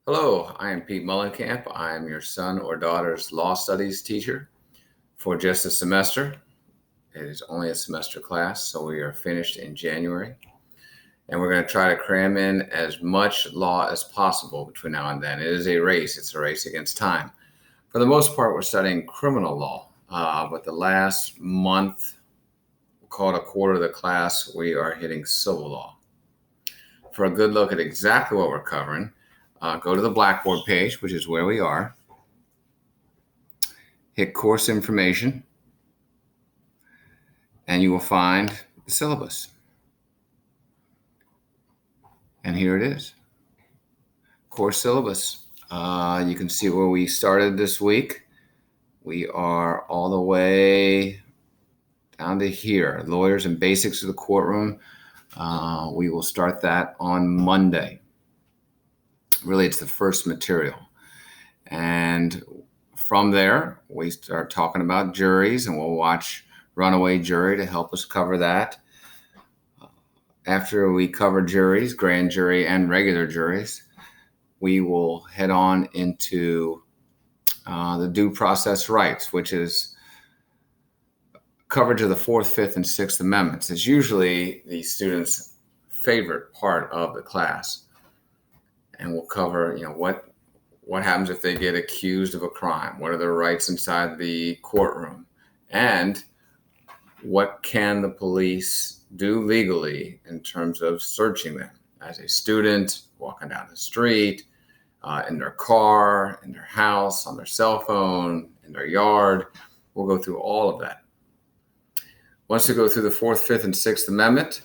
Hello, I am Pete Mullenkamp. I am your son or daughter's law studies teacher for just a semester. It is only a semester class, so we are finished in January. And we're going to try to cram in as much law as possible between now and then. It is a race. It's a race against time. For the most part, we're studying criminal law. But the last month, we'll call it a quarter of the class, we are hitting civil law. For a good look at exactly what we're covering, go to the Blackboard page, which is where we are. Hit course information, and you will find the syllabus. And here it is. Course syllabus. You can see where we started this week. We are all the way down to here. Lawyers and basics of the courtroom. We will start that on Monday. Really, it's the first material. And from there, we start talking about juries, and we'll watch Runaway Jury to help us cover that. After we cover juries, grand jury and regular juries, we will head on into the due process rights, which is coverage of the Fourth, Fifth, and Sixth Amendments. It's usually the students' favorite part of the class. And we'll cover, what happens if they get accused of a crime? What are their rights inside the courtroom? And what can the police do legally in terms of searching them? As a student, walking down the street, in their car, in their house, on their cell phone, in their yard. We'll go through all of that. Once we go through the Fourth, Fifth, and Sixth Amendment,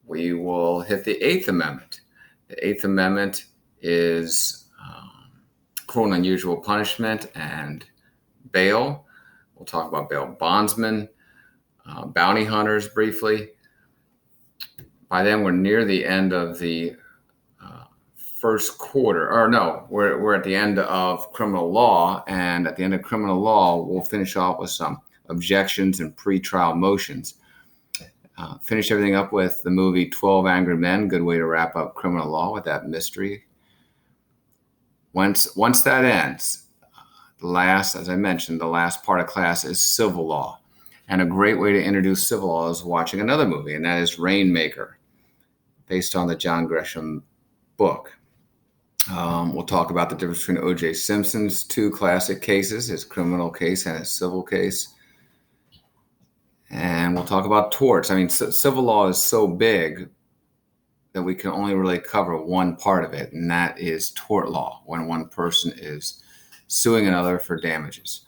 we will hit the Eighth Amendment. The Eighth Amendment is cruel and unusual punishment and bail. We'll talk about bail bondsmen, bounty hunters briefly. By then, we're near the end of the first quarter. We're at the end of criminal law. And at the end of criminal law, we'll finish off with some objections and pretrial motions. Finish everything up with the movie 12 Angry Men. Good way to wrap up criminal law with that mystery. Once that ends, as I mentioned, the last part of class is civil law. And a great way to introduce civil law is watching another movie, and that is Rainmaker, based on the John Grisham book. We'll talk about the difference between O.J. Simpson's two classic cases, his criminal case and his civil case. And we'll talk about torts. Civil law is so big that we can only really cover one part of it, and that is tort law, when one person is suing another for damages.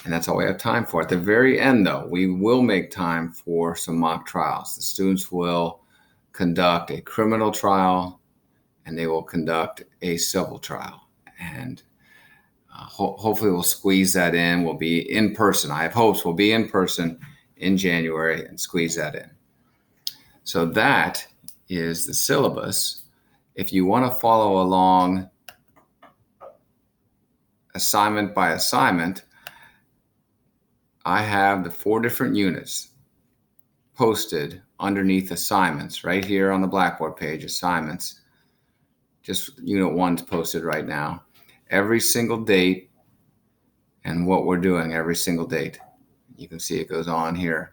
And that's all we have time for. At the very end, though, we will make time for some mock trials. The students will conduct a criminal trial, and they will conduct a civil trial. And hopefully we'll squeeze that in. We'll be in person. I have hopes we'll be in person in January and squeeze that in. So that is the syllabus. If you want to follow along assignment by assignment, I have the 4 different units posted underneath assignments right here on the Blackboard page, assignments. Just unit 1's posted right now. Every single date and what we're doing every single date. You can see it goes on here.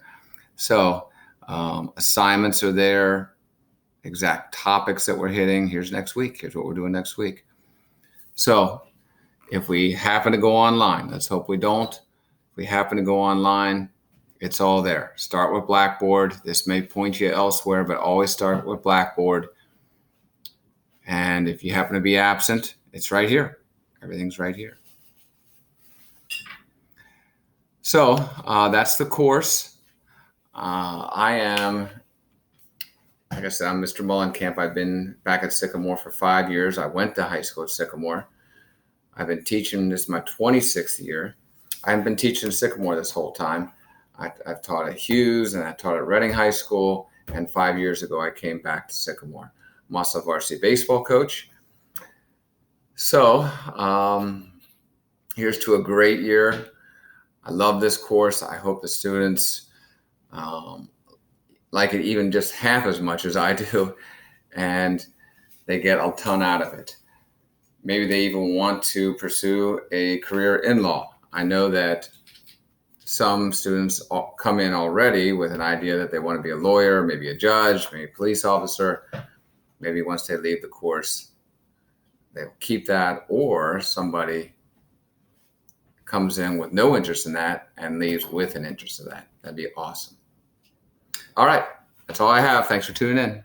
So assignments are there. Exact topics that we're hitting. Here's next week. Here's what we're doing next week. So if we happen to go online, let's hope we don't. If we happen to go online, it's all there. Start with Blackboard. This may point you elsewhere, but always start with Blackboard. And if you happen to be absent, it's right here. Everything's right here. So that's the course. Like I said, I'm Mr. Mullenkamp. I've been back at Sycamore for 5 years. I went to high school at Sycamore. I've been teaching, this is my 26th year. I haven't been teaching at Sycamore this whole time. I've taught at Hughes and I taught at Reading High School. And 5 years ago, I came back to Sycamore. I'm also a varsity baseball coach. So here's to a great year. I love this course. I hope the students like it even just half as much as I do, and they get a ton out of it. Maybe they even want to pursue a career in law. I know that some students come in already with an idea that they want to be a lawyer, maybe a judge, maybe a police officer. Maybe once they leave the course, they'll keep that, or somebody comes in with no interest in that and leaves with an interest in that. That'd be awesome. All right. That's all I have. Thanks for tuning in.